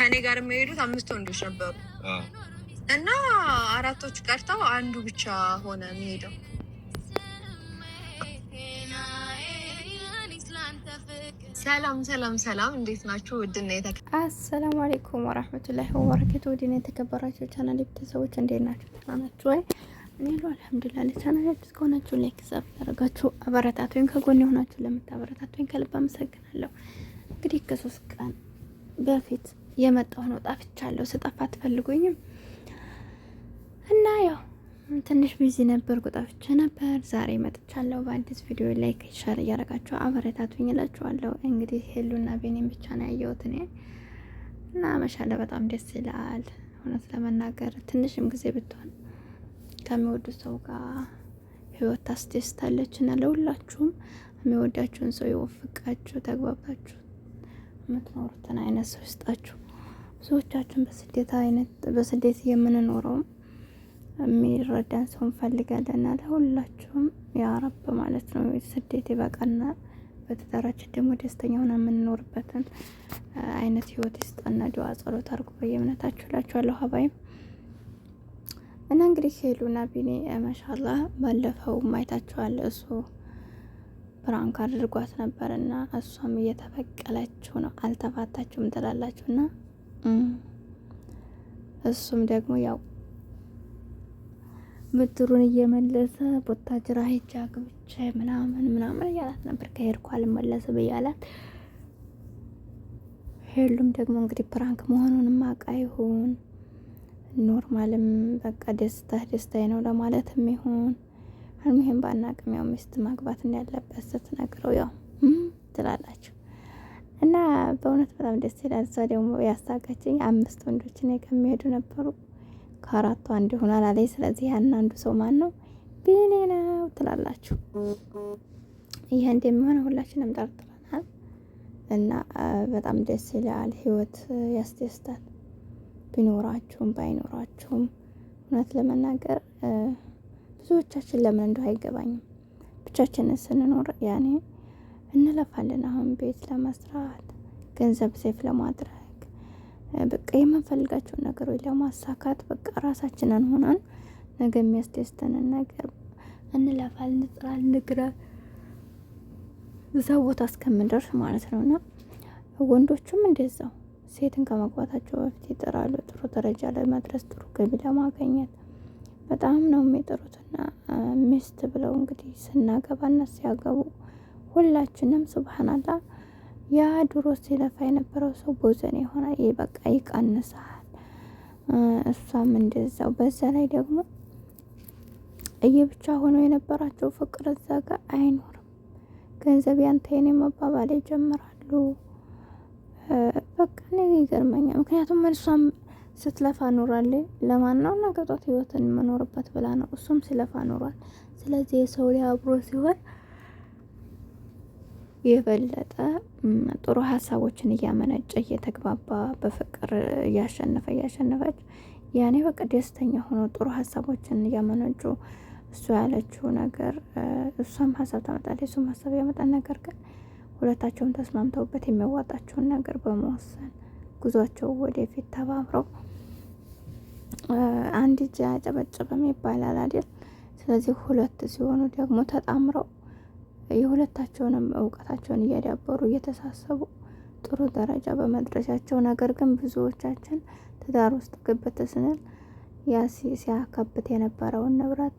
ከኔ ጋር የሚሄዱት 5 ወንዶች ነበሩ እና 4ቶቹ ቀርተው አንዱ ብቻ ሆነ የሚሄደው። ሰላም ሰላም ሰላም፣ እንዴት ናችሁ? ውድና አሰላሙ አለይኩም ወራህመቱላሂ ወበረካቱ። ውድና የተከበራችሁ ቻናል ቤተሰቦች እንዴት ናችሁ? ደህና ናችሁ ወይ? እኔ አልሐምዱሊላህ። ለቻናል እስከሆናችሁ ላይክ ሰብ ያደርጋችሁ አበረታቱኝ። ከጎን የሆናችሁ ለምታበረታቱኝ ከልብ አመሰግናለሁ። እንግዲህ ከ3 ቀን በፊት የመጣሁ ነው። ጠፍቻለሁ። ስጠፋ አትፈልጉኝም እና ያው ትንሽ ቢዚ ነበርኩ፣ ጠፍቼ ነበር። ዛሬ መጥቻለሁ በአዲስ ቪዲዮ። ላይክ ሼር እያደረጋችሁ አበረታቱኝ እላችኋለሁ። እንግዲህ ሄሉና ቤኔም ብቻ ነው ያየሁት እኔ እና መሻለ በጣም ደስ ይላል። እውነት ለመናገር ትንሽም ጊዜ ብትሆን ከሚወዱ ሰው ጋር ህይወት ታስደስታለች እና ለሁላችሁም የሚወዳችሁን ሰው ይወፍቃችሁ፣ ተግባብታችሁ የምትኖሩትን አይነት ሰው ይስጣችሁ። ብዙዎቻችን በስደት የምንኖረውም የሚረዳን ሰው እንፈልጋለን። ለሁላችሁም ያ ረብ ማለት ነው ስደት ይበቃና በትዳራችን ደግሞ ደስተኛ ሆነ የምንኖርበትን አይነት ህይወት ይስጠና። ዱዓ ጸሎት አድርጉ በየእምነታችሁ እላችኋለሁ ሀባይም። እና እንግዲህ ሄሉና ቢኒ ማሻአላህ ባለፈው ማይታችኋል። እሱ ፕራንክ አድርጓት ነበርና እሷም እየተበቀለችው ነው። አልተፋታችሁም ትላላችሁና እሱም ደግሞ ያው ምድሩን እየመለሰ ቦታጅራ ሄጃ ግብቼ ምናምን እያላት ነበር። ከሄድኩ አልመለስም እያላት። ሄሉም ደግሞ እንግዲህ ፕራንክ መሆኑንም አውቃ ይሁን ኖርማልም በቃ ደስታዬ ነው ለማለትም ይሁን አልሙሂም ባናቅም ያው ሚስት ማግባት እንዳለበት ስትነግረው ያው ትላላችሁ እና በእውነት በጣም ደስ ይላል። እሷ ደግሞ ያሳቀችኝ 5 ወንዶች እኔ ከሚሄዱ ነበሩ ከ4ቱ አንድ ሆኗል አለኝ። ስለዚህ ያን አንዱ ሰው ማን ነው? ቢኒ ነው ትላላችሁ። ይሄ እንደሚሆን ሁላችንም ጠርጥረናል እና በጣም ደስ ይላል። ህይወት ያስደስታል። ቢኖራችሁም ባይኖራችሁም እውነት ለመናገር ብዙዎቻችን ለምን እንደው አይገባኝም። ብቻችንን ስንኖር ያኔ እንለፋለን። አሁን ቤት ለመስራት ገንዘብ ሴፍ ለማድረግ በቃ የምንፈልጋቸውን ነገሮች ለማሳካት በቃ ራሳችንን ሆነን ነገ የሚያስደስተንን ነገር እንለፋለን፣ እንጥራለን፣ ንግረን እዛ ቦታ እስከምንደርስ ማለት ነውና ወንዶቹም እንደዛው ሴትን ከመግባታቸው በፊት ይጥራሉ። ጥሩ ደረጃ ላይ መድረስ፣ ጥሩ ገቢ ለማግኘት በጣም ነው የሚጥሩትና ሚስት ብለው እንግዲህ ስናገባና ሲያገቡ ሁላችንም ሱብሃንአላህ ያ ድሮ ሲለፋ የነበረው ሰው ቦዘን የሆነ ይሄ በቃ ይቀንሳል። እሷም እንደዛው። በዛ ላይ ደግሞ እየብቻ ሆኖ የነበራቸው ፍቅር እዛ ጋር አይኖርም። ገንዘብ ያንተ የኔ መባባል ይጀምራሉ። በቃ ነው ይገርመኛል። ምክንያቱም እሷም ስትለፋ ኖራለች። ለማን ነው ነገጧት ህይወትን መኖርበት ብላ ነው። እሱም ሲለፋ ኖሯል። ስለዚህ የሰው ላይ አብሮ ሲሆን የበለጠ ጥሩ ሀሳቦችን እያመነጨ እየተግባባ በፍቅር እያሸነፈች ያኔ በቃ ደስተኛ ሆኖ ጥሩ ሀሳቦችን እያመነጩ እሱ ያለችው ነገር እሷም ሀሳብ ታመጣለች፣ እሱም ሀሳብ ያመጣል። ነገር ግን ሁለታቸውም ተስማምተውበት የሚያዋጣቸውን ነገር በመወሰን ጉዟቸው ወደፊት ተባብረው አንድ እጅ አጨበጨበም ይባላል አይደል? ስለዚህ 2 ሲሆኑ ደግሞ ተጣምረው የሁለታቸውንም እውቀታቸውን እያዳበሩ እየተሳሰቡ ጥሩ ደረጃ በመድረሻቸው። ነገር ግን ብዙዎቻችን ትዳር ውስጥ ግብት ስንል ያ ሲያካብት የነበረውን ንብረት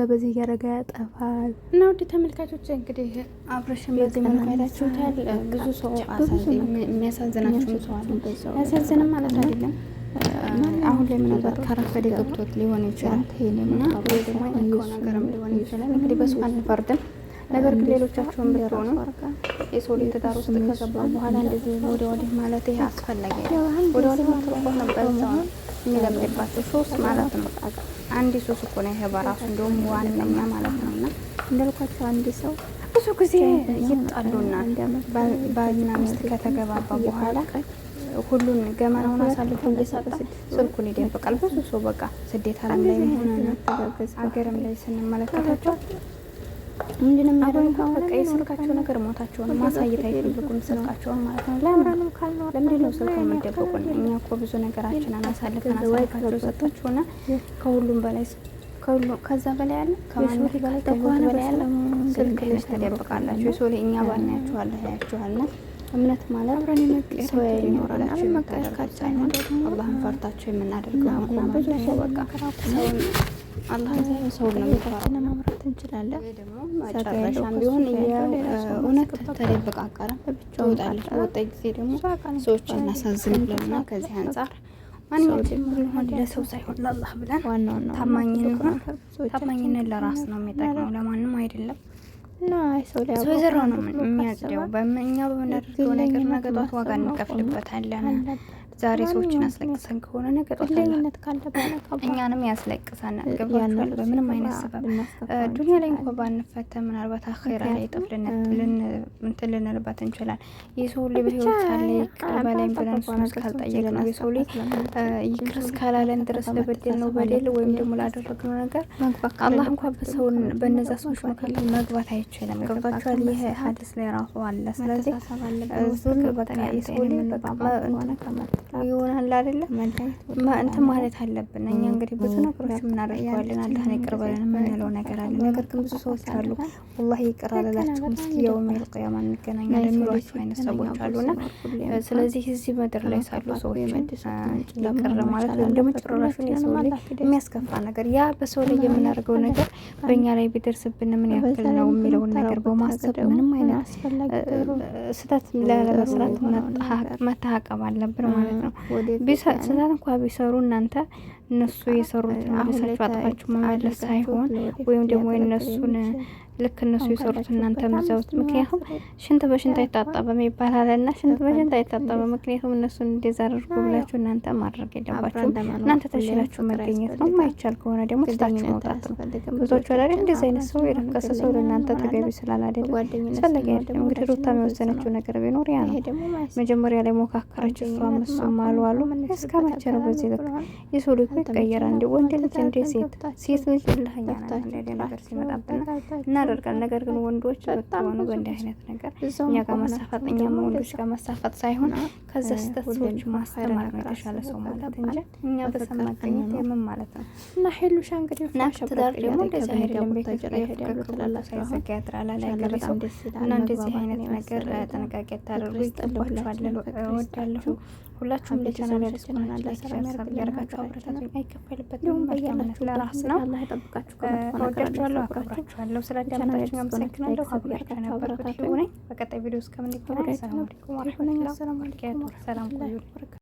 በዚህ እያደረገ ያጠፋል። እና ውድ ተመልካቾች እንግዲህ አብረሽን በዚህ መልኩ አይታችሁታል። ብዙ ሰው የሚያሳዝናችሁ ሰው አለ። ያሳዝንም ማለት አይደለም። አሁን ላይ ምናልባት ካረፈደ ገብቶት ሊሆን ይችላል እና ወይ ደግሞ ነገርም ሊሆን ይችላል። እንግዲህ በሱ አንፈርድም። ነገር ግን ሌሎቻቸውን ብትሆኑ የሰው ልጅ ትዳር ውስጥ ከገባ በኋላ እንደዚህ ወዲህ ማለት ይሄ አስፈላጊ አይደለም። ወዲህ ማትረቆ ነበር ሰው የሚለምድባቸው ሶስ ማለት ነው። አንድ ሶስ እኮ ነው ይሄ በራሱ እንደውም ዋነኛ ማለት ነውና እንደልኳቸው አንድ ሰው ብዙ ጊዜ ይጣሉና ባልና ሚስት ከተገባባ በኋላ ሁሉን ገመናውን አሳልፎ እንዲሰጥ ስልኩን ይደብቃል። ብዙ ሰው በቃ ስደት ዓለም ላይ ሆነ አገርም ላይ ስንመለከታቸው ምንድን ነው የሚያደርጉት? በቃ የስልካቸው ነገር ሞታቸውን ማሳየት አይፈልጉም፣ ስልካቸውን ማለት ነው። ለምንድን ነው ስልክ የምትደብቁን? እኛ እኮ ብዙ ነገራችንን አሳልፋችሁ ሰጣችሁና ከሁሉም በላይ ከዛ በላይ ያለ ከማንም በላይ ከሁሉ በላይ ያለ ስልክ ልጅ ተደብቃላችሁ። የሰው ላይ እኛ ባናያችኋለሁ ያያችኋልና እምነት ማለት ሰው ይኖራል መቀርካቻ ነው። አላህን ፈርታችሁ የምናደርገው ነው። ብዙ ሰው በቃ ሰውን አላህ ሰው ነው የሚፈራው። ማምራት እንችላለን። ወይ ደግሞ መጨረሻም ቢሆን እውነት ተደብቃ ቀረ ትወጣለች። ወጣ ጊዜ ደግሞ ሰዎች እናሳዝን ብለውና ከዚህ አንጻር ማንኛውም ቢሆን ለሰው ሳይሆን ለአላህ ብለን ታማኝነት ለራስ ነው የሚጠቅመው፣ ለማንም አይደለም። እና ሰው የዘራው ነው የሚያጭደው። በእኛ በምናደርገው ነገር ነገ ጧት ዋጋ እንከፍልበታለን። ዛሬ ሰዎችን አስለቅሰን ከሆነ ነገ ጧት እኛንም ያስለቅሰናል። ገብቷችኋል? በምንም አይነት ሰበብ ዱንያ ላይ እንኳን ባንፈተ ምናልባት አኼራ ላይ ጥፍ እንትን ልንልበት እንችላለን። የሰው ልጅ በህይወት ሳለ ይቅር በለኝ ብለን እሱን እስካልጠየቅ ነው የሰው ልጅ ይቅር እስካላለን ድረስ ለበደል ነው በደል ወይም ደግሞ ላደረግነው ነገር አላህ እንኳን በሰውን በነዛ ሰዎች መካከል መግባት አይችልም። ገብቷችኋል? ይሄ ሀዲስ ላይ ራሱ አለ። ስለዚህ ዙል በቃ የሰው ልጅ ይሆናል አይደለም እንትን ማለት አለብን። እኛ እንግዲህ ብዙ ነገሮች እናደርገዋለን። አላህ ይቅር በለን የምንለው ነገር አለ። ነገር ግን ብዙ ሰዎች አሉ ወላሂ ይቅር አላላችሁ እስኪ የውም ቂያማ እንገናኛለን የሚሏቸው አይነት ሰዎች አሉና ስለዚህ እዚህ ምድር ላይ ሳሉ ሰዎች ይቅር ማለት ወይም ደግሞ ጭራሹን የሰው ላይ የሚያስከፋ ነገር ያ በሰው ላይ የምናደርገው ነገር በእኛ ላይ ቢደርስብን ምን ያክል ነው የሚለውን ነገር በማሰብ ምንም አይነት ስህተት ላለመስራት መታቀብ አለብን ማለት ነው። ስህተት እንኳ ቢሰሩ እናንተ እነሱ የሰሩትን መልሳችሁ አጥፋችሁ መመለስ ሳይሆን ወይም ደግሞ የእነሱን ልክ እነሱ የሰሩት እናንተ መዛውት። ምክንያቱም ሽንት በሽንት አይታጠብም ይባላልና ሽንት በሽንት አይታጠብም። ምክንያቱም እነሱን እንደዛ አድርጉ ብላችሁ እናንተ ማድረግ የለባችሁም። እናንተ ተሽላችሁ መገኘት ነው። ማይቻል ከሆነ ደግሞ ትታችሁ መውጣት ነው። ብዙዎች ወላዴ እንደዚህ አይነት ሰው የረከሰ ሰው ለእናንተ ተገቢ ስላላደለ አስፈላጊ አይደለም። እንግዲህ ሩታም የወሰነችው ነገር ቢኖር ያ ነው። መጀመሪያ ላይ ሞካከረች፣ እሷም እሱም አሉ እስከ መቼ ነው በዚህ ልክ የሰው ልጅ ይቀየራል? እንደ ወንድ ልጅ እንደ ሴት ልጅ ልህኛ እንደ ነገር ሲመጣብን እናደርጋለን። ነገር ግን ወንዶች በጣም በእንዲህ አይነት ነገር እኛ ጋር መሳፈጥ እኛም ወንዶች ጋር መሳፈጥ ሳይሆን ከዛ ስህተት ሰዎች ማስተማር ነው የተሻለ ሰው ማለት እንጂ እኛ በሰማገኘት የምን ማለት ነው። እና ሄሉሻ እንግዲህ ትዳር ደግሞ እንደዚህ አይደለም። ቤተሰብ ያፍቅር ሳይዘጋ ያድራል ላይ ሰው እና እንደዚህ አይነት ነገር ጥንቃቄ ታደርጉ ይገባችኋል። እወዳለሁ። ሁላችሁም ለቻናል ያደርሱናል ለሰላም ያርጋችሁ። አብረታችሁ አይከፈልበትም። በያላችሁ ለራስ ነው። አላህ ይጠብቃችሁ። ከወዳችኋለሁ፣ አክብራችኋለሁ። ስላዳመጣችሁ አመሰግናለሁ። አብራችሁ ነበርኩት። በቀጣይ ቪዲዮ እስከምንገናኝ ሰላም አለይኩም ወራህመቱላሂ ወበረካቱሁ። ሰላም ቆዩ።